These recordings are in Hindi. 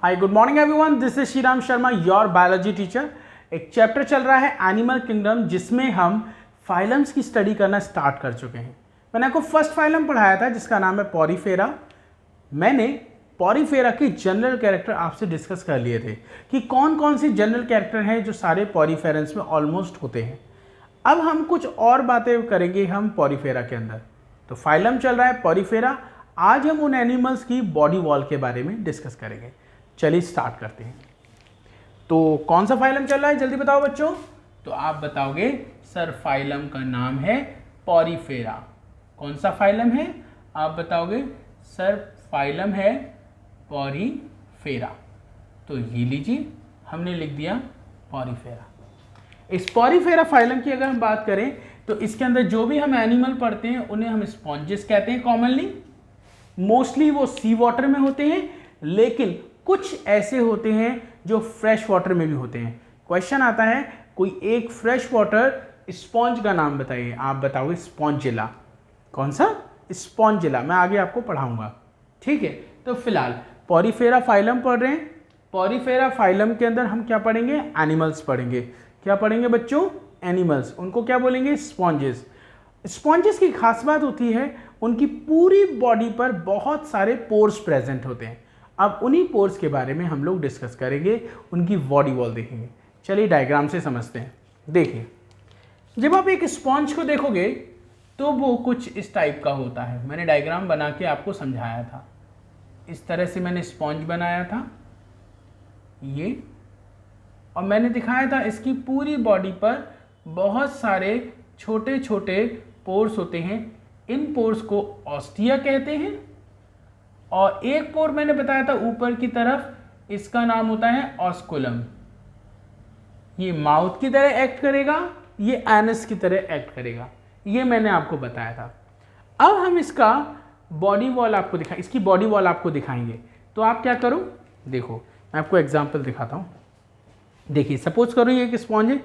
Hi good morning everyone, this is Shriram Sharma your biology teacher. एक चैप्टर चल रहा है एनिमल किंगडम, जिसमें हम फाइलम्स की स्टडी करना स्टार्ट कर चुके हैं। मैंने आपको फर्स्ट फाइलम पढ़ाया था जिसका नाम है पॉरीफेरा। मैंने पॉरीफेरा के जनरल कैरेक्टर आपसे डिस्कस कर लिए थे कि कौन कौन से जनरल कैरेक्टर हैं जो सारे पॉरीफेरेंस में ऑलमोस्ट होते हैं। अब हम कुछ और बातें करेंगे हम पॉरीफेरा के अंदर। तो फाइलम चल रहा है पॉरीफेरा। आज हम उन एनिमल्स की बॉडी वॉल के बारे में डिस्कस करेंगे। चलिए स्टार्ट करते हैं। तो कौन सा फाइलम चल रहा है जल्दी बताओ बच्चों। तो आप बताओगे सर फाइलम का नाम है पॉरीफेरा। कौन सा फाइलम है आप बताओगे सर फाइलम है पॉरीफेरा। तो ये लीजिए हमने लिख दिया पॉरीफेरा। इस पॉरीफेरा फाइलम की अगर हम बात करें तो इसके अंदर जो भी हम एनिमल पढ़ते हैं उन्हें हम स्पॉन्जेस कहते हैं। कॉमनली मोस्टली वो सी वाटर में होते हैं, लेकिन कुछ ऐसे होते हैं जो फ्रेश वाटर में भी होते हैं। क्वेश्चन आता है कोई एक फ्रेश वाटर स्पॉन्ज का नाम बताइए। आप बताओगे स्पॉन्जिला। कौन सा? स्पॉन्जिला। मैं आगे आपको पढ़ाऊंगा, ठीक है। तो फिलहाल पॉरीफेरा फाइलम पढ़ रहे हैं। पॉरीफेरा फाइलम के अंदर हम क्या पढ़ेंगे? एनिमल्स पढ़ेंगे। क्या पढ़ेंगे बच्चों? एनिमल्स। उनको क्या बोलेंगे? स्पॉन्जेस। स्पॉन्जेस की खास बात होती है उनकी पूरी बॉडी पर बहुत सारे पोर्स प्रेजेंट होते हैं। अब उन्हीं पोर्स के बारे में हम लोग डिस्कस करेंगे, उनकी बॉडी वॉल देखेंगे। चलिए डायग्राम से समझते हैं। देखिए, जब आप एक स्पॉन्ज को देखोगे तो वो कुछ इस टाइप का होता है। मैंने डायग्राम बना के आपको समझाया था। इस तरह से मैंने स्पॉन्ज बनाया था ये, और मैंने दिखाया था इसकी पूरी बॉडी पर बहुत सारे छोटे छोटे पोर्स होते हैं। इन पोर्स को ऑस्टिया कहते हैं। और एक पोर मैंने बताया था ऊपर की तरफ, इसका नाम होता है ऑस्कुलम। ये माउथ की तरह एक्ट करेगा, ये एनस की तरह एक्ट करेगा। ये मैंने आपको बताया था। अब हम इसका बॉडी वॉल आपको इसकी बॉडी वॉल आपको दिखाएंगे। तो आप क्या करो, देखो मैं आपको एग्जांपल दिखाता हूँ। देखिए सपोज करो ये एक स्पॉन्ज है,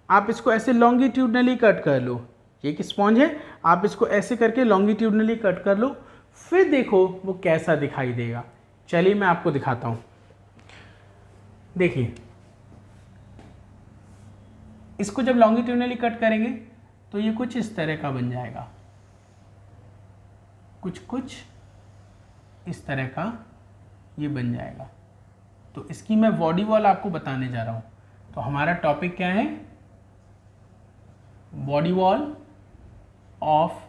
आप इसको ऐसे लॉन्गिट्यूडनली कट कर लो। ये एक स्पॉन्ज है, आप इसको ऐसे करके लॉन्गिट्यूडनली कट कर लो, फिर देखो वो कैसा दिखाई देगा। चलिए मैं आपको दिखाता हूँ। देखिए इसको जब लॉन्गिट्यूडनली कट करेंगे तो ये कुछ इस तरह का बन जाएगा, कुछ इस तरह का ये बन जाएगा। तो इसकी मैं बॉडी वॉल आपको बताने जा रहा हूँ। तो हमारा टॉपिक क्या है? Body wall of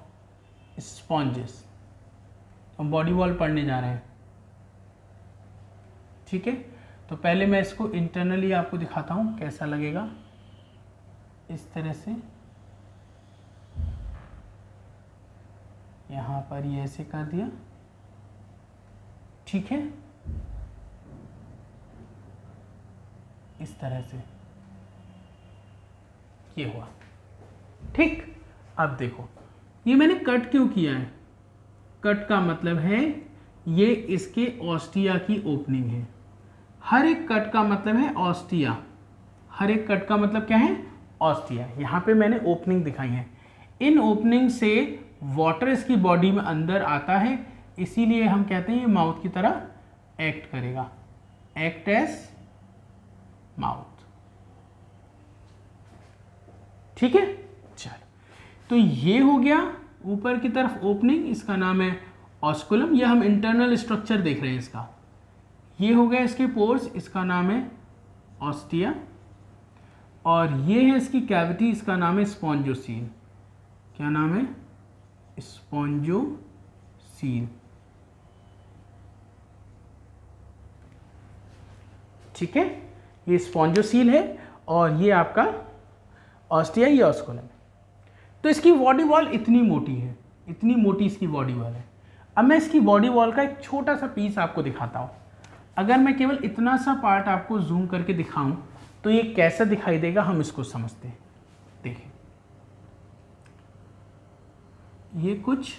sponges. हम बॉडी वॉल पढ़ने जा रहे हैं, ठीक है। तो पहले मैं इसको इंटरनली आपको दिखाता हूँ कैसा लगेगा। इस तरह से यहाँ पर ये ऐसे कर दिया, ठीक है। इस तरह से ये हुआ, ठीक। अब देखो ये मैंने कट क्यों किया है? कट का मतलब है ये इसके ऑस्टिया की ओपनिंग है। हर एक कट का मतलब है ऑस्टिया। हर एक कट का मतलब क्या है? ऑस्टिया। यहाँ पे मैंने ओपनिंग दिखाई है। इन ओपनिंग से वाटर इसकी बॉडी में अंदर आता है, इसीलिए हम कहते हैं ये माउथ की तरह एक्ट करेगा। एक्ट एज माउथ, ठीक है। चलो, तो ये हो गया ऊपर की तरफ ओपनिंग, इसका नाम है ऑस्कुलम। ये हम इंटरनल स्ट्रक्चर देख रहे हैं इसका। ये हो गया इसके पोर्स, इसका नाम है ऑस्टिया। और ये है इसकी कैविटी, इसका नाम है स्पॉन्जोसील। क्या नाम है? स्पॉन्जोसील, ठीक है। ये स्पॉन्जोसील है और ये आपका ऑस्टिया, ये ऑस्कुलम है। तो इसकी बॉडी वॉल इतनी मोटी है, इतनी मोटी इसकी बॉडी वॉल है। अब मैं इसकी बॉडी वॉल का एक छोटा सा पीस आपको दिखाता हूँ। अगर मैं केवल इतना सा पार्ट आपको जूम करके दिखाऊं तो ये कैसा दिखाई देगा, हम इसको समझते हैं। देखिए ये कुछ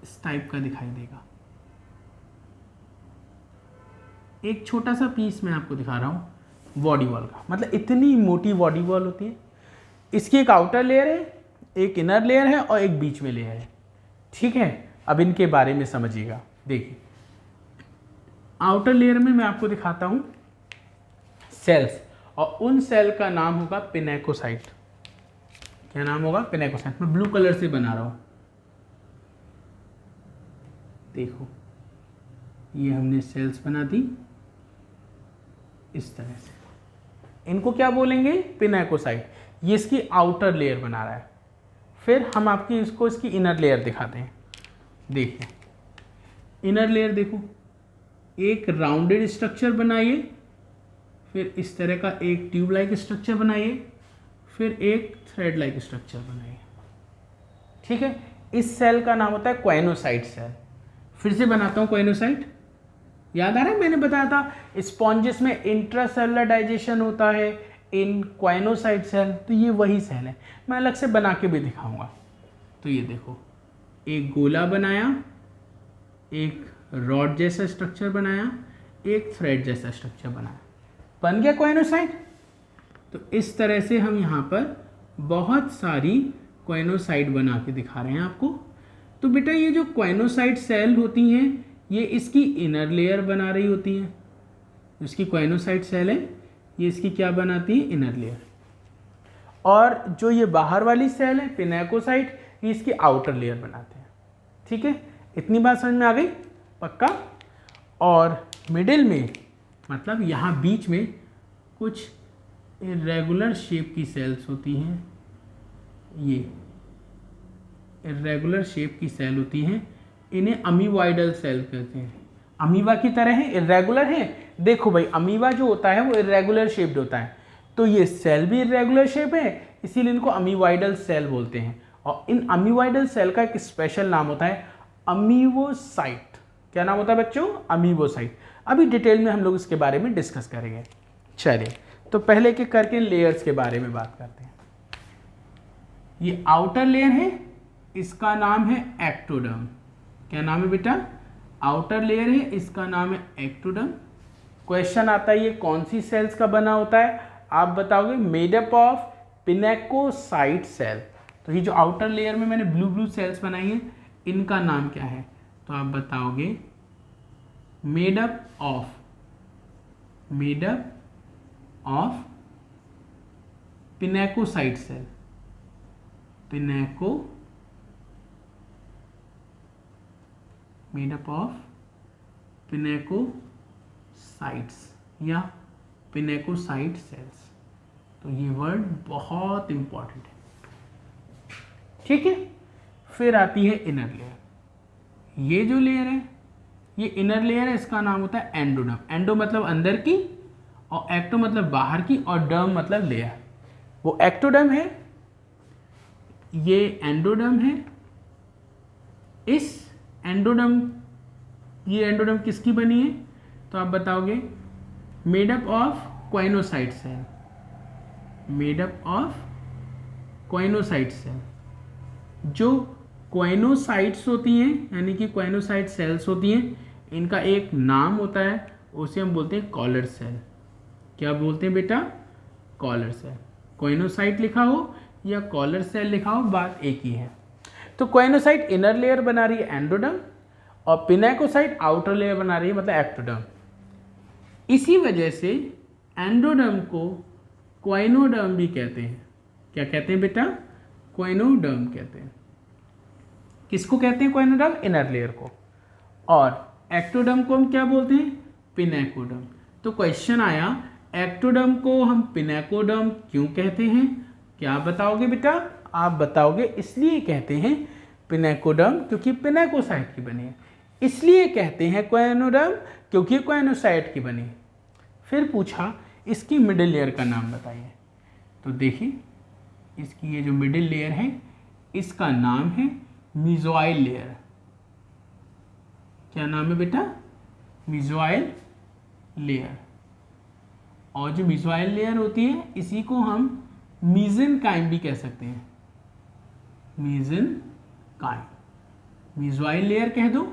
इस टाइप का दिखाई देगा। एक छोटा सा पीस मैं आपको दिखा रहा हूँ बॉडी वॉल का, मतलब इतनी मोटी बॉडी वॉल होती है। इसकी एक आउटर लेयर है, एक इनर लेयर है और एक बीच में लेयर है, ठीक है। अब इनके बारे में समझिएगा। देखिए आउटर लेयर में मैं आपको दिखाता हूँ सेल्स, और उन सेल का नाम होगा पिनेकोसाइट। क्या नाम होगा? पिनेकोसाइट। मैं ब्लू कलर से बना रहा हूँ, देखो ये हमने सेल्स बना दी इस तरह से, इनको क्या बोलेंगे? पिनेकोसाइट। ये इसकी आउटर लेयर बना रहा है। फिर हम आपकी इसकी इनर लेयर दिखाते हैं। देखिए इनर लेयर, देखो एक राउंडेड स्ट्रक्चर बनाइए, फिर इस तरह का एक ट्यूब लाइक स्ट्रक्चर बनाइए, फिर एक थ्रेड लाइक स्ट्रक्चर बनाइए। ठीक है, इस सेल का नाम होता है क्वाइनोसाइट सेल। फिर से बनाता हूँ क्वाइनोसाइट। याद आ रहा है मैंने बताया था स्पॉन्जिस में इंट्रासेलुलर डाइजेशन होता है इन क्वाइनोसाइट सेल, तो ये वही सेल है। मैं अलग से बना के भी दिखाऊंगा। तो ये देखो एक गोला बनाया, एक रॉड जैसा स्ट्रक्चर बनाया, एक थ्रेड जैसा स्ट्रक्चर बनाया, बन गया क्वाइनोसाइट। तो इस तरह से हम यहाँ पर बहुत सारी क्वाइनोसाइट बना के दिखा रहे हैं आपको। तो बेटा ये जो क्वाइनोसाइट सेल होती हैं ये इसकी इनर लेयर बना रही होती हैं। इसकी क्वाइनोसाइट सेल है, ये इसकी क्या बनाती है? Inner layer. और जो ये बाहर वाली सेल है पिनेकोसाइट, ये इसकी आउटर लेयर बनाते हैं। ठीक है, इतनी बात समझ में आ गई? पक्का? और मिडिल में मतलब यहाँ बीच में कुछ इरेगुलर शेप की सेल्स होती हैं। ये इरेगुलर शेप की सेल होती हैं, इन्हें अमीबॉइडल सेल कहते हैं। अमीबा की तरह है, इरेगुलर है। देखो भाई अमीबा जो होता है वो इरेगुलर शेप्ड होता है, तो ये सेल भी इरेगुलर शेप है, इसीलिए इनको अमीबॉइडल सेल बोलते हैं। और इन अमीबॉइडल सेल का एक स्पेशल नाम होता है अमीबोसाइट। क्या नाम होता है बच्चों? अमीबोसाइट। अभी डिटेल में हम लोग इसके बारे में डिस्कस करेंगे। चलिए तो पहले एक एक करके लेयर्स के बारे में बात करते हैं। ये आउटर लेयर है, इसका नाम है एक्टोडर्म। क्या नाम है बेटा? आउटर लेयर है, इसका नाम है एक्टोडर्म। क्वेश्चन आता है ये कौन सी सेल्स का बना होता है? आप बताओगे made up of pinacocyte cell. तो ये जो आउटर लेयर में मैंने ब्लू ब्लू सेल्स बनाई है इनका नाम क्या है? तो आप बताओगे made up of pinacocyte cell. Made up of pinacocytes या पिनेकोसाइट सेल्स। तो ये वर्ड बहुत इंपॉर्टेंट है। ठीक है, फिर आती है इनर लेयर। ये जो लेयर है ये इनर लेयर है, इसका नाम होता है एंडोडर्म। एंडो मतलब अंदर की, और एक्टो मतलब बाहर की, और डर्म मतलब लेयर। वो एक्टोडर्म है, ये एंडोडर्म है। इस एंडोडर्म, ये एंडोडर्म किसकी बनी है? तो आप बताओगे made up of choanocyte cell. Made up of choanocyte cell. जो क्वाइनोसाइट्स होती हैं यानी कि क्वाइनोसाइट सेल्स होती हैं, इनका एक नाम होता है, उसे हम बोलते हैं कॉलर सेल। क्या बोलते हैं बेटा? Collar cell. क्वाइनोसाइट लिखा हो या कॉलर सेल लिखा हो, बात एक ही है। तो क्वाइनोसाइट इनर लेयर बना रही है एंडोडर्म, और पिनेकोसाइट आउटर लेयर बना रही है मतलब एक्टोडर्म। इसी वजह से एंडोडर्म को क्वाइनोडर्म भी कहते हैं। क्या कहते हैं बेटा? क्वाइनोडर्म कहते हैं। किसको कहते हैं क्वाइनोडर्म? इनर लेयर को। और एक्टोडर्म को हम क्या बोलते हैं? पिनेकोडर्म। तो क्वेश्चन आया एक्टोडर्म को हम पिनेकोडर्म क्यों कहते हैं? क्या बताओगे बेटा? आप बताओगे इसलिए कहते हैं पिनेकोडर्म क्योंकि पिनेकोसाइट की बनी है, इसलिए कहते हैं क्वाइनोडर्म क्योंकि क्वाइनोसाइट की बनी है। फिर पूछा इसकी मिडिल लेयर का नाम बताइए। तो देखिए इसकी ये जो मिडिल लेयर है इसका नाम है मीजोइल लेयर। क्या नाम है बेटा? मीजोइल लेयर। और जो मीजोइल लेयर होती है इसी को हम मीजेनकाइम भी कह सकते हैं। मीजेनकाइम, मीजोइल लेयर कह दो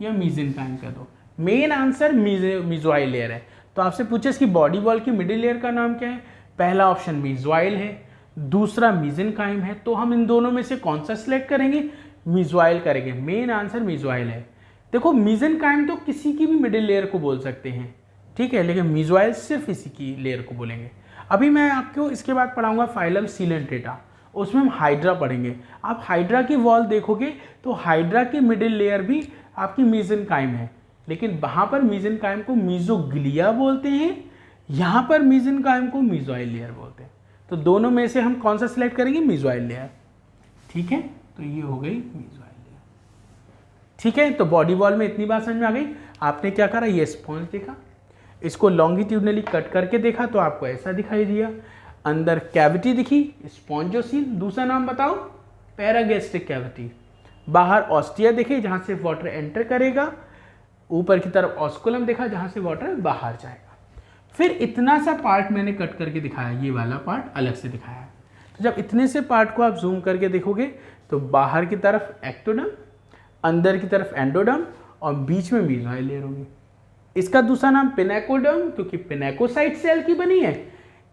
या मीजेनकाइम कह दो, मेन आंसर मीजोइल लेयर है। तो आपसे पूछे इसकी बॉडी वॉल की मिडिल लेयर का नाम क्या है? पहला ऑप्शन मीजोइल है, दूसरा मीजेनकाइम है, तो हम इन दोनों में से कौन सा सिलेक्ट करेंगे? मीजोइल करेंगे। मेन आंसर मीजोइल है। देखो मीजेनकाइम तो किसी की भी मिडिल लेयर को बोल सकते हैं, ठीक है, लेकिन मीजोइल सिर्फ इसी की लेयर को बोलेंगे। अभी मैं आपको इसके बाद पढ़ाऊंगा फाइलम सीलेंट्रेटा, उसमें हम हाइड्रा पढ़ेंगे। आप हाइड्रा की वॉल देखोगे तो हाइड्रा की मिडिल लेयर भी आपकी मीजेनकाइम है, लेकिन वहाँ पर मीजेनकाइम को मीजोग्लिया बोलते हैं, यहाँ पर मीजेनकाइम को मीजोइल लेयर बोलते हैं। तो दोनों में से हम कौन सा सिलेक्ट करेंगे? मीजोइल लेयर, ठीक है। तो ये हो गई मीजोइल लेयर, ठीक है। तो बॉडी वॉल में इतनी बात समझ में आ गई। आपने क्या करा, ये स्पॉन्ज देखा, इसको लॉन्गिट्यूडनली कट करके देखा तो आपको ऐसा दिखाई दिया। अंदर कैविटी दिखी, स्पॉन्जोसील, दूसरा नाम बताओ? Paragastric cavity. बाहर ऑस्टिया देखे जहाँ से वाटर एंटर करेगा, ऊपर की तरफ ऑस्कुलम देखा जहाँ से वाटर बाहर जाएगा। फिर इतना सा पार्ट मैंने कट करके दिखाया, ये वाला पार्ट अलग से दिखाया। तो जब इतने से पार्ट को आप जूम करके देखोगे तो बाहर की तरफ एक्टोडर्म, अंदर की तरफ एंडोडर्म और बीच में मीजोइल लेयर होगी। इसका दूसरा नाम पिनेकोडर्म क्योंकि पिनेकोसाइट सेल की बनी है,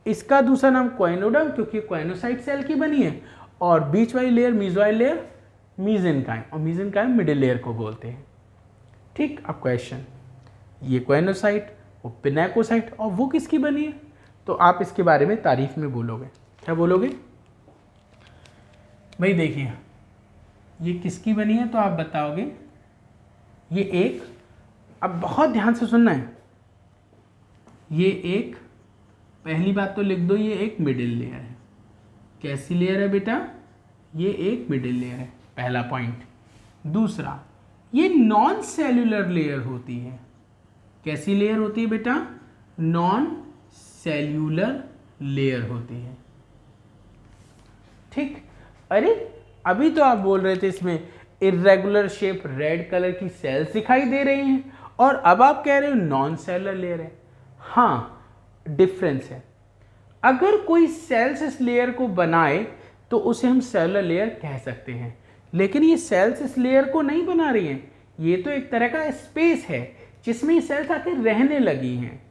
इसका दूसरा नाम क्वाइनोडर्म क्योंकि क्वाइनोसाइट सेल की बनी है, और बीच वाली लेयर मीजोइल लेयर मीजेनकाइम, और मीजेनकाइम मिडिल लेयर को बोलते हैं, ठीक। अब क्वेश्चन, ये क्वाइनोसाइट, वो पिनेकोसाइट, और वो किसकी बनी है? तो आप इसके बारे में तारीफ में बोलोगे, क्या बोलोगे भाई? देखिए ये किसकी बनी है तो आप बताओगे ये एक, अब बहुत ध्यान से सुनना है, ये एक, पहली बात तो लिख दो ये एक मिडिल लेयर है। कैसी लेयर है बेटा? ये एक मिडिल लेयर है, पहला पॉइंट। दूसरा, ये नॉन सेल्यूलर लेयर होती है। कैसी लेयर होती है बेटा? नॉन सेल्यूलर लेयर होती है, ठीक। अरे अभी तो आप बोल रहे थे इसमें इर्रेगुलर शेप रेड कलर की सेल्स दिखाई दे रही हैं, और अब आप कह रहे हो नॉन सेलुलर लेयर है। हाँ, डिफरेंस है। अगर कोई सेल्स इस लेयर को बनाए तो उसे हम सेलुलर लेयर कह सकते हैं, लेकिन ये सेल्स इस लेयर को नहीं बना रही हैं, ये तो एक तरह का स्पेस है जिसमें ये सेल्स आके रहने लगी हैं,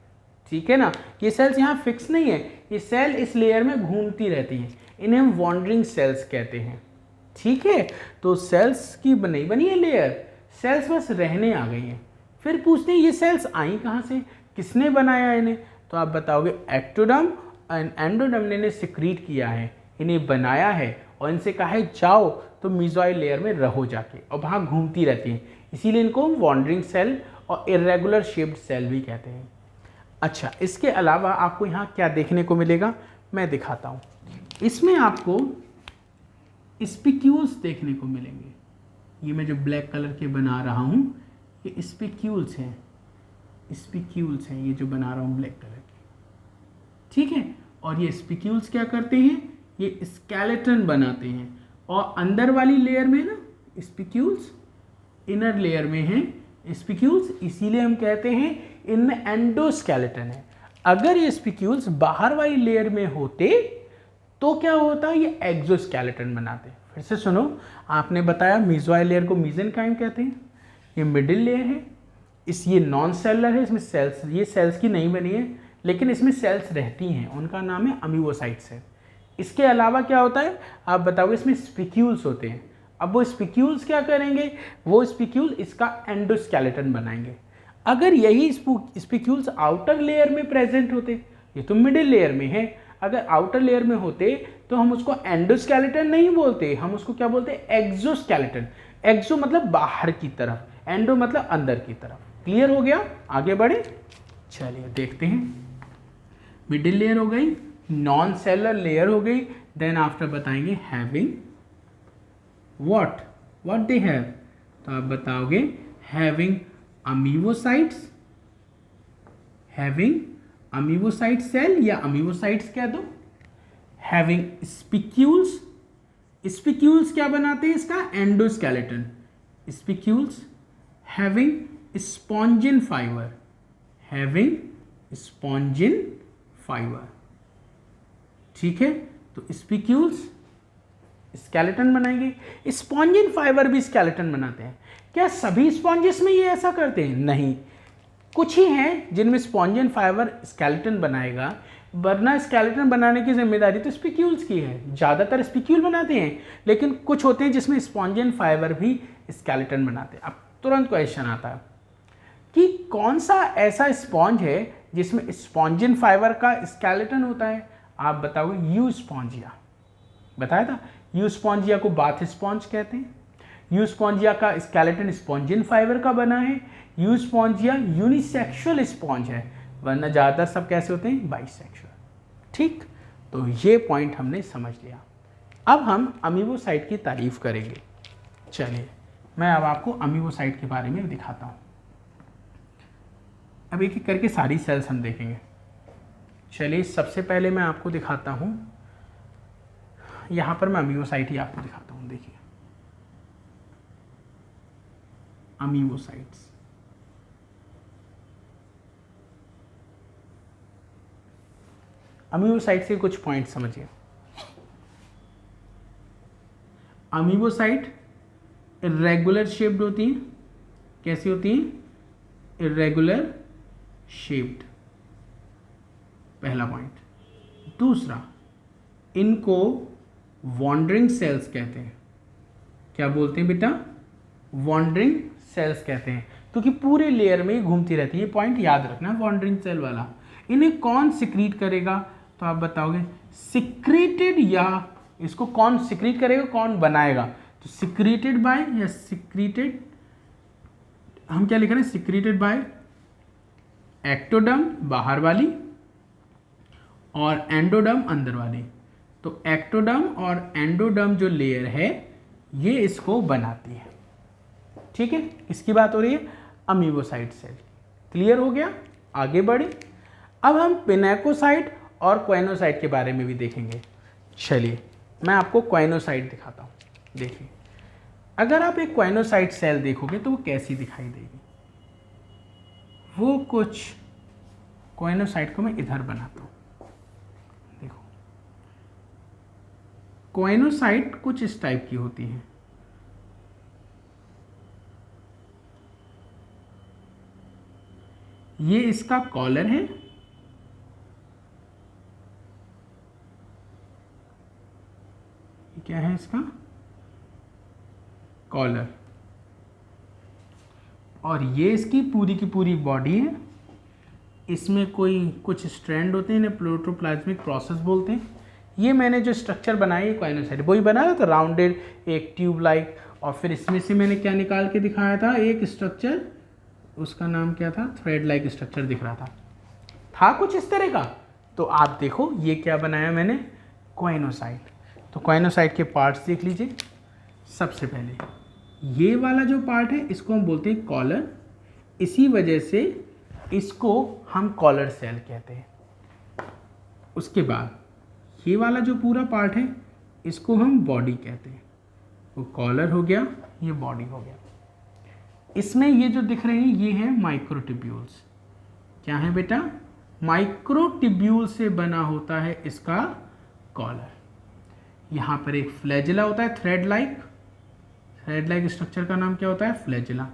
ठीक है ना। ये सेल्स यहाँ फिक्स नहीं है, ये सेल इस लेयर में घूमती रहती हैं, इन्हें हम वॉन्डरिंग सेल्स कहते हैं, ठीक है। तो सेल्स की नहीं बनी है लेयर, सेल्स बस रहने आ गई हैं। फिर पूछते हैं ये सेल्स आई कहाँ से, किसने बनाया इन्हें? तो आप बताओगे एक्टोडर्म एंड एंडोडर्म ने इन्हें सिक्रीट किया है, इन्हें बनाया है, और इनसे कहा है जाओ तो मीजोइल लेयर में रहो जाके, और वहाँ घूमती रहती हैं, इसीलिए इनको हम वॉन्डरिंग सेल और इरेगुलर शेप्ड सेल भी कहते हैं। अच्छा, इसके अलावा आपको यहाँ क्या देखने को मिलेगा मैं दिखाता हूँ। इसमें आपको स्पिक्यूल्स देखने को मिलेंगे। ये मैं जो ब्लैक कलर के बना रहा हूँ ये स्पिक्यूल्स हैं, स्पिक्यूल्स हैं ये जो बना रहा हूँ ब्लैक कलर के, ठीक है। और ये स्पिक्यूल्स क्या करते हैं? ये स्केलेटन बनाते हैं, और अंदर वाली लेयर में ना स्पिक्यूल्स, इनर लेयर में हैं स्पिक्यूल्स, इसीलिए हम कहते हैं इनमें एंडोस्केलेटन है। अगर ये स्पिक्यूल्स बाहर वाली लेयर में होते तो क्या होता? ये एक्सोस्केलेटन बनाते। फिर से सुनो, आपने बताया मीजोइल लेयर को मीजेनकाइम कहते हैं, ये मिडिल लेयर है, ये नॉन सेलुलर है, इसमें सेल्स, ये सेल्स की नहीं बनी है लेकिन इसमें सेल्स रहती हैं, उनका नाम है अमीबोसाइट्स है। इसके अलावा क्या होता है आप बताओगे? इसमें स्पिक्यूल्स होते हैं। अब वो स्पिक्यूल्स क्या करेंगे? वो स्पिक्यूल इसका एंडोस्केलेटन बनाएंगे। अगर यही स्पिक्यूल्स आउटर लेयर में प्रेजेंट होते, ये तो मिडिल लेयर में है, अगर आउटर लेयर में होते तो हम उसको एंडोस्केलेटन नहीं बोलते, हम उसको क्या बोलते? एक्सोस्केलेटन। एक्सो मतलब बाहर की तरफ, एंडो मतलब अंदर की तरफ। क्लियर हो गया? आगे बढ़े, चलिए देखते हैं। मिडिल लेयर हो गई, नॉन सेलुलर लेयर हो गई, देन आफ्टर बताएंगे हैविंग व्हाट दे हैव, तो आप बताओगे having amoebocytes, having amoebocyte cell या अमीबोसाइट्स कह दो, हैविंग स्पिक्यूल्स, स्पिक्यूल्स क्या बनाते हैं? इसका endoskeleton. Spicules having spongin fibre, having spongin fibre, ठीक है। तो स्पिक्यूल्स स्केलेटन बनाएंगे। स्पॉन्जिन फाइबर भी स्केलेटन बनाते हैं। क्या सभी स्पॉन्जिस में ये ऐसा करते हैं? नहीं, कुछ ही हैं जिनमें स्पॉन्जिन फाइबर स्केलेटन बनाएगा, वरना स्केलेटन बनाने की जिम्मेदारी तो स्पिक्यूल्स की है। ज़्यादातर स्पिक्यूल बनाते हैं, लेकिन कुछ होते हैं जिसमें स्पॉन्जिन फाइबर भी स्केलेटन बनाते हैं। अब तुरंत क्वेश्चन आता है कि कौन सा ऐसा स्पॉन्ज है जिसमें स्पॉन्जिन फाइबर का स्केलेटन होता है। आप बताओगे यू स्पॉन्जिया, बताया था। यू स्पॉन्जिया को बाथ स्पॉन्ज कहते हैं। यू स्पॉन्जिया का स्केलेटन स्पॉन्जिन फाइबर का बना है। यू स्पॉन्जिया यूनिसेक्सुअल स्पॉन्ज है, वरना ज़्यादातर सब कैसे होते हैं, बाइसेक्सुअल। ठीक, तो ये पॉइंट हमने समझ लिया। अब हम अमीबोसाइट की तारीफ करेंगे। चलिए मैं अब आपको अमीबोसाइट के बारे में दिखाता हूँ। अब एक एक करके सारी सेल्स हम देखेंगे। चलिए सबसे पहले मैं आपको दिखाता हूँ, यहाँ पर मैं अमीबोसाइट ही आपको दिखाता हूँ। देखिए अमीबोसाइट्स, अमीबोसाइट से कुछ पॉइंट समझिए। अमीबोसाइट इर्रेगुलर शेप्ड होती हैं। कैसी होती हैं, इर्रेगुलर शेप्ड, पहला पॉइंट। दूसरा, इनको वॉन्डरिंग सेल्स कहते हैं। क्या बोलते हैं बेटा, वॉन्डरिंग सेल्स कहते हैं, क्योंकि पूरे लेयर में घूमती रहती है। ये पॉइंट याद रखना, वॉन्डरिंग सेल वाला। इन्हें कौन सिक्रीट करेगा, तो आप बताओगे सिक्रीटेड, या इसको कौन सिक्रीट करेगा, कौन बनाएगा, तो सिक्रीटेड बाय या सिक्रीटेड, हम क्या लिख रहे हैं, सिक्रीटेड बाय एक्टोडर्म बाहर वाली और एंडोडर्म अंदर वाली। तो एक्टोडर्म और एंडोडर्म जो लेयर है ये इसको बनाती है। ठीक है, इसकी बात हो रही है अमीबोसाइट सेल। क्लियर हो गया, आगे बढ़े। अब हम पिनेकोसाइट और क्वेनोसाइट के बारे में भी देखेंगे। चलिए मैं आपको क्वेनोसाइट दिखाता हूँ। देखिए अगर आप एक क्वेनोसाइट सेल देखोगे तो वो कैसी दिखाई देगी, वो कुछ, क्वेनोसाइट को मैं इधर बनाता हूँ। देखो क्वेनोसाइट कुछ इस टाइप की होती है। ये इसका कॉलर है, क्या है इसका कॉलर, और ये इसकी पूरी की पूरी बॉडी है। इसमें कोई कुछ स्ट्रैंड होते हैं, इन्हें प्रोटोप्लाज्मिक प्रोसेस बोलते हैं। ये मैंने जो स्ट्रक्चर बनाया है क्वेनोसाइट वही बनाया था, राउंडेड एक ट्यूब लाइक, और फिर इसमें से मैंने क्या निकाल के दिखाया था, एक स्ट्रक्चर, उसका नाम क्या था, थ्रेड लाइक स्ट्रक्चर दिख रहा था कुछ इस तरह का। तो आप देखो ये क्या बनाया मैंने, क्वेनोसाइट। तो क्वेनोसाइट के पार्ट्स देख लीजिए। सबसे पहले ये वाला जो पार्ट है इसको हम बोलते हैं कॉलर, इसी वजह से इसको हम कॉलर सेल कहते हैं। उसके बाद ये वाला जो पूरा पार्ट है इसको हम बॉडी कहते हैं। वो कॉलर हो गया, ये बॉडी हो गया। इसमें ये जो दिख रहे हैं ये है माइक्रोट्यूब्यूल्स। क्या है बेटा, माइक्रोट्यूब्यूल से बना होता है इसका कॉलर। यहाँ पर एक फ्लैजिला होता है, थ्रेड लाइक स्ट्रक्चर का नाम क्या होता है, फ्लैजिला।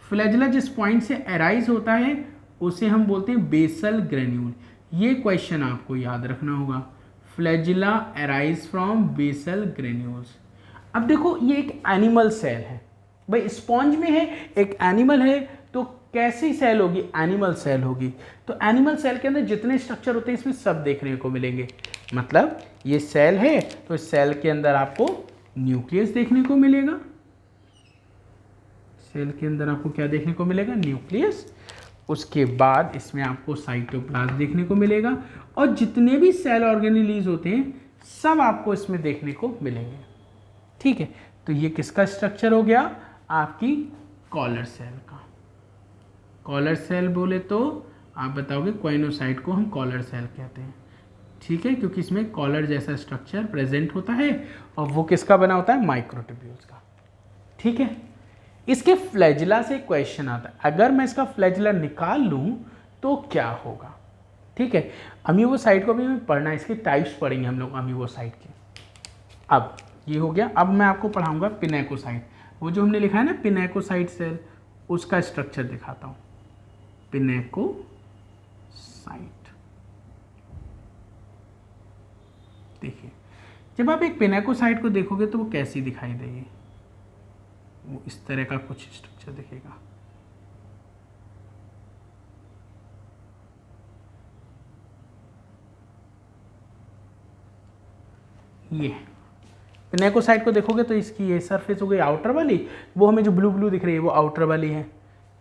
फ्लैजिला जिस पॉइंट से अराइज होता है उसे हम बोलते हैं बेसल ग्रेन्यूल। ये क्वेश्चन आपको याद रखना होगा, flagella arise from basal granules. अब देखो ये एक एनिमल सेल है भाई, स्पॉन्ज में है, एक एनिमल है, तो कैसी सेल होगी, एनिमल सेल होगी। तो एनिमल सेल के अंदर जितने स्ट्रक्चर होते हैं इसमें सब देखने को मिलेंगे। मतलब ये सेल है तो इस सेल के अंदर आपको न्यूक्लियस देखने को मिलेगा। सेल के अंदर आपको क्या देखने को मिलेगा, न्यूक्लियस। उसके बाद इसमें आपको साइटोप्लाज्म देखने को मिलेगा, और जितने भी सेल ऑर्गेनेलीज होते हैं सब आपको इसमें देखने को मिलेंगे। ठीक है, तो ये किसका स्ट्रक्चर हो गया, आपकी कॉलर सेल का। कॉलर सेल बोले तो आप बताओगे क्वेनोसाइट को हम कॉलर सेल कहते हैं। ठीक है, क्योंकि इसमें कॉलर जैसा स्ट्रक्चर प्रेजेंट होता है, और वो किसका बना होता है, माइक्रोट्यूब्यूल्स का। ठीक है, इसके फ्लैजिला से क्वेश्चन आता है, अगर मैं इसका फ्लैजिला निकाल लूं तो क्या होगा। ठीक है, अमीबोसाइट को भी हमें पढ़ना है, इसके टाइप्स पढ़ेंगे हम लोग अमीबोसाइट के। अब ये हो गया, अब मैं आपको पढ़ाऊंगा पिनेकोसाइट। वो जो हमने लिखा है ना पिनेकोसाइट सेल, उसका स्ट्रक्चर दिखाता हूँ। पिनेकोसाइट, देखिए जब आप एक पिनेकोसाइट को देखोगे तो वो कैसी दिखाई देगी, वो इस तरह का कुछ स्ट्रक्चर दिखेगा। ये पिनेकोसाइट को देखोगे तो इसकी ये सरफेस हो गई आउटर वाली, वो हमें जो ब्लू ब्लू दिख रही है वो आउटर वाली है।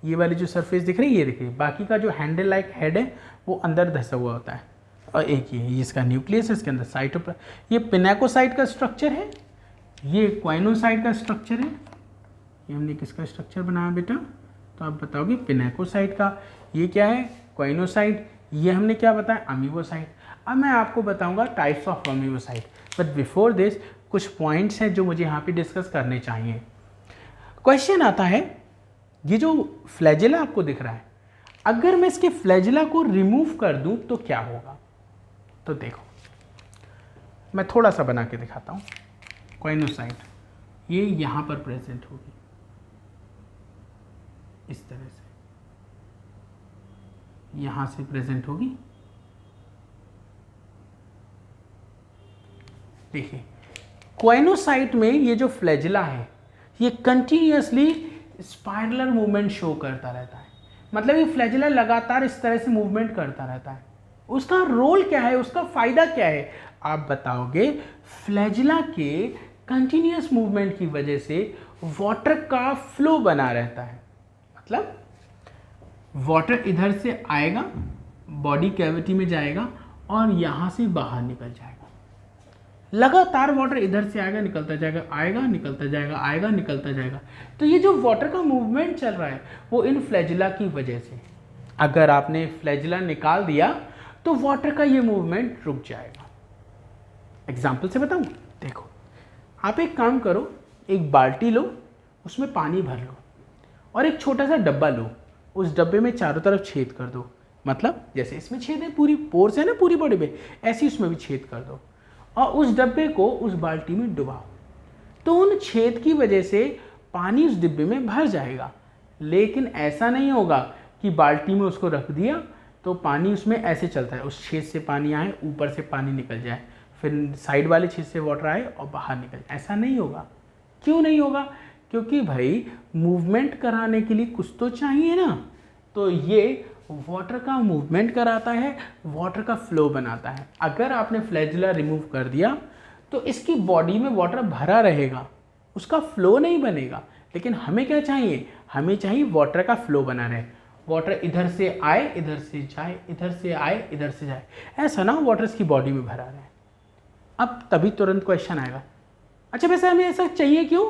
ये वाली जो सरफेस दिख रही है ये देखिए, बाकी का जो हैंडल लाइक हेड है वो अंदर धंसा हुआ होता है। और एक ये इसका न्यूक्लियस है, इसके अंदर साइटोप्लाज्म। ये पिनेकोसाइट का स्ट्रक्चर है, ये क्वाइनोसाइट का स्ट्रक्चर है। ये हमने किसका स्ट्रक्चर बनाया बेटा, तो आप बताओगे पिनेकोसाइट का। ये क्या है, क्वाइनोसाइट। ये हमने क्या बताया, अमीबोसाइट। अब मैं आपको बताऊंगा types of amoebocyte, but before this कुछ पॉइंट्स हैं जो मुझे यहाँ पे डिस्कस करने चाहिए। क्वेश्चन आता है, ये जो फ्लैजेला आपको दिख रहा है, अगर मैं इसके फ्लैजेला को रिमूव कर दूं तो क्या होगा। तो देखो मैं थोड़ा सा बना के दिखाता हूँ। क्वाइनोसाइट ये यहाँ पर प्रेजेंट होगी इस तरह से, यहाँ से प्रेजेंट होगी। देखिए क्वाइनोसाइट में ये जो फ्लैजेला है ये कंटिन्यूअसली स्पाइरलर मूवमेंट शो करता रहता है, मतलब ये फ्लैजेला लगातार इस तरह से मूवमेंट करता रहता है। उसका रोल क्या है, उसका फायदा क्या है, आप बताओगे। फ्लैजेला के कंटिन्यूअस मूवमेंट की वजह से वाटर का फ्लो बना रहता है, मतलब वाटर इधर से आएगा, बॉडी कैविटी में जाएगा और यहाँ से बाहर निकल जाएगा। लगातार वाटर इधर से आएगा निकलता जाएगा, आएगा निकलता जाएगा, आएगा निकलता जाएगा। तो ये जो वाटर का मूवमेंट चल रहा है वो इन फ्लैजेला की वजह से। अगर आपने फ्लैजेला निकाल दिया तो वाटर का ये मूवमेंट रुक जाएगा। एग्जाम्पल से बताऊं, देखो आप एक काम करो, एक बाल्टी लो, उसमें पानी भर लो और एक छोटा सा डब्बा लो, उस डब्बे में चारों तरफ छेद कर दो, मतलब जैसे इसमें छेद है, पूरी पोर्स है ना पूरी बॉडी पे, ऐसे ही उसमें भी छेद कर दो और उस डब्बे को उस बाल्टी में डुबाओ। तो उन छेद की वजह से पानी उस डिब्बे में भर जाएगा। लेकिन ऐसा नहीं होगा कि बाल्टी में उसको रख दिया तो पानी उसमें ऐसे चलता है, उस छेद से पानी आए, ऊपर से पानी निकल जाए, फिर साइड वाले छेद से वाटर आए और बाहर निकल जाए। ऐसा नहीं होगा। क्यों नहीं होगा, क्योंकि भाई मूवमेंट कराने के लिए कुछ तो चाहिए ना। तो ये वाटर का मूवमेंट कराता है, वाटर का फ्लो बनाता है। अगर आपने फ्लैजेला रिमूव कर दिया तो इसकी बॉडी में वाटर भरा रहेगा, उसका फ्लो नहीं बनेगा। लेकिन हमें क्या चाहिए, हमें चाहिए वाटर का फ्लो बना रहे, वाटर इधर से आए इधर से जाए, इधर से आए इधर से जाए, ऐसा ना वाटर इसकी बॉडी में भरा रहे। अब तभी तुरंत क्वेश्चन आएगा, अच्छा वैसे हमें ऐसा चाहिए क्यों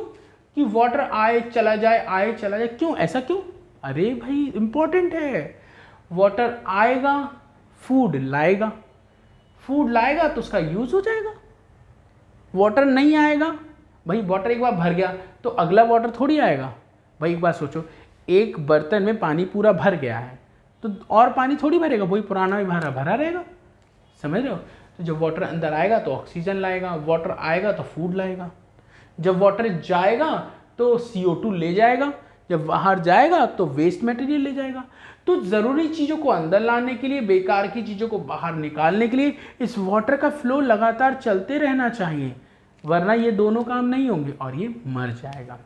कि वाटर आए चला जाए, आए चला जाए, क्यों ऐसा क्यों। अरे भाई इंपॉर्टेंट है, वाटर आएगा फूड लाएगा, फूड लाएगा तो उसका यूज हो जाएगा। वाटर नहीं आएगा, भाई वाटर एक बार भर गया तो अगला वाटर थोड़ी आएगा। भाई एक बात सोचो, एक बर्तन में पानी पूरा भर गया है तो और पानी थोड़ी भरेगा, वही पुराना भी भरा भरा रहेगा, समझ रहे हो। तो जब वाटर अंदर आएगा तो ऑक्सीजन लाएगा, वाटर आएगा तो फूड लाएगा, जब वाटर जाएगा तो CO2 ले जाएगा, जब बाहर जाएगा तो वेस्ट मटेरियल ले जाएगा। तो ज़रूरी चीज़ों को अंदर लाने के लिए, बेकार की चीज़ों को बाहर निकालने के लिए इस वाटर का फ्लो लगातार चलते रहना चाहिए, वरना ये दोनों काम नहीं होंगे और ये मर जाएगा।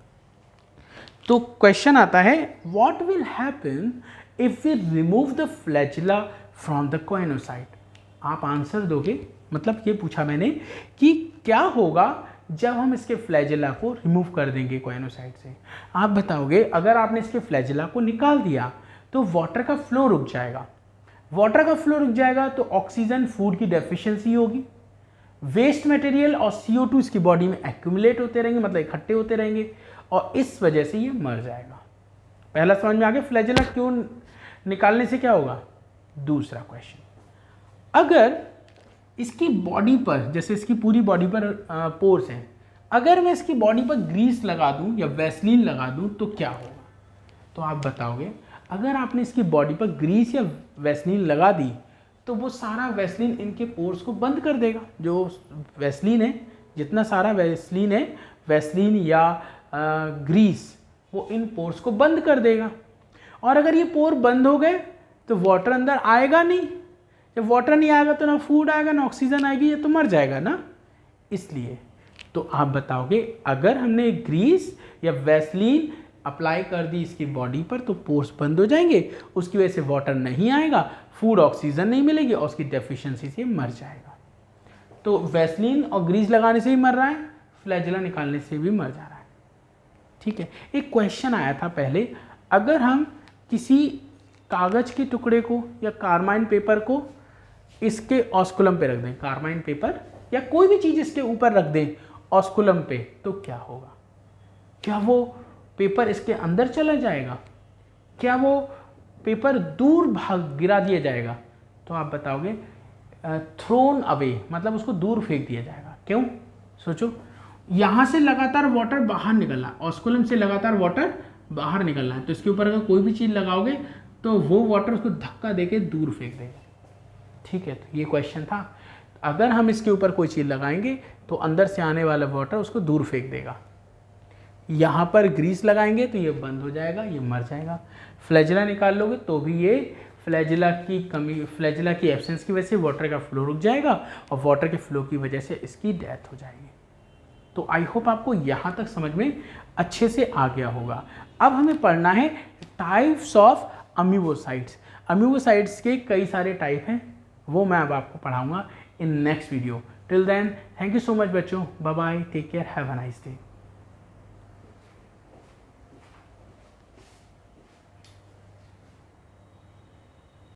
तो क्वेश्चन आता है, what will happen if we remove the flagella from the choanocyte. आप आंसर दोगे, मतलब ये पूछा मैंने कि क्या होगा जब हम इसके फ्लैजेला को रिमूव कर देंगे क्वाइनोसाइट से। आप बताओगे अगर आपने इसके फ्लैजेला को निकाल दिया तो वाटर का फ्लो रुक जाएगा, वाटर का फ्लो रुक जाएगा तो ऑक्सीजन फूड की डेफिशिएंसी होगी, वेस्ट मटेरियल और CO2 इसकी बॉडी में एक्यूमुलेट होते रहेंगे, मतलब इकट्ठे होते रहेंगे और इस वजह से ये मर जाएगा। पहला समझ में आ गया फ्लैजेला क्यों निकालने से क्या होगा। दूसरा क्वेश्चन, अगर इसकी बॉडी पर, जैसे इसकी पूरी बॉडी पर पोर्स हैं, अगर मैं इसकी बॉडी पर ग्रीस लगा दूं या वैसलीन लगा दूं तो क्या होगा। तो आप बताओगे अगर आपने इसकी बॉडी पर ग्रीस या वैसलीन लगा दी तो वो सारा वैसलीन इनके पोर्स को बंद कर देगा। जो वैसलीन है, जितना सारा वैसलीन है, वैसलीन या ग्रीस, वो इन पोर्स को बंद कर देगा। और अगर ये पोर बंद हो गए तो वाटर अंदर आएगा नहीं, जब वाटर नहीं आएगा तो ना फूड आएगा ना ऑक्सीजन आएगी, ये तो मर जाएगा ना। इसलिए तो आप बताओगे अगर हमने ग्रीस या वैसलीन अप्लाई कर दी इसकी बॉडी पर तो पोर्स बंद हो जाएंगे, उसकी वजह से वाटर नहीं आएगा, फूड ऑक्सीजन नहीं मिलेगी और उसकी डेफिशिएंसी से मर जाएगा। तो वैसलीन और ग्रीस लगाने से ही मर रहा है, फ्लैजेला निकालने से भी मर जा रहा है। ठीक है, एक क्वेश्चन आया था पहले, अगर हम किसी कागज के टुकड़े को या कार्बाइन पेपर को इसके ऑस्कुलम पे रख दें, कार्बाइन पेपर या कोई भी चीज़ इसके ऊपर रख दें ऑस्कुलम पे, तो क्या होगा? क्या वो पेपर इसके अंदर चला जाएगा? क्या वो पेपर दूर भाग गिरा दिया जाएगा? तो आप बताओगे थ्रोन अवे, मतलब उसको दूर फेंक दिया जाएगा। क्यों? सोचो, यहाँ से लगातार वाटर बाहर निकलना है, ऑस्कुलम से लगातार वाटर बाहर निकलना है, तो इसके ऊपर अगर कोई भी चीज़ लगाओगे तो वो वाटर उसको धक्का देके दूर फेंक देगा। ठीक है, तो ये क्वेश्चन था। अगर हम इसके ऊपर कोई चीज़ लगाएंगे तो अंदर से आने वाला वाटर उसको दूर फेंक देगा। यहाँ पर ग्रीस लगाएंगे तो ये बंद हो जाएगा, ये मर जाएगा। फ्लैजेला निकाल लोगे तो भी ये फ्लैजेला की कमी, फ्लैजेला की एब्सेंस की वजह से वाटर का फ्लो रुक जाएगा और वाटर के फ्लो की वजह से इसकी डेथ हो जाएगी। तो आई होप आपको यहाँ तक समझ में अच्छे से आ गया होगा। अब हमें पढ़ना है टाइप्स ऑफ अमीबोसाइट्स। अमीबोसाइट्स के कई सारे टाइप हैं, वो मैं अब आपको पढ़ाऊँगा in next video. Till then, thank you so much बच्चों, bye bye, take care, have a nice day.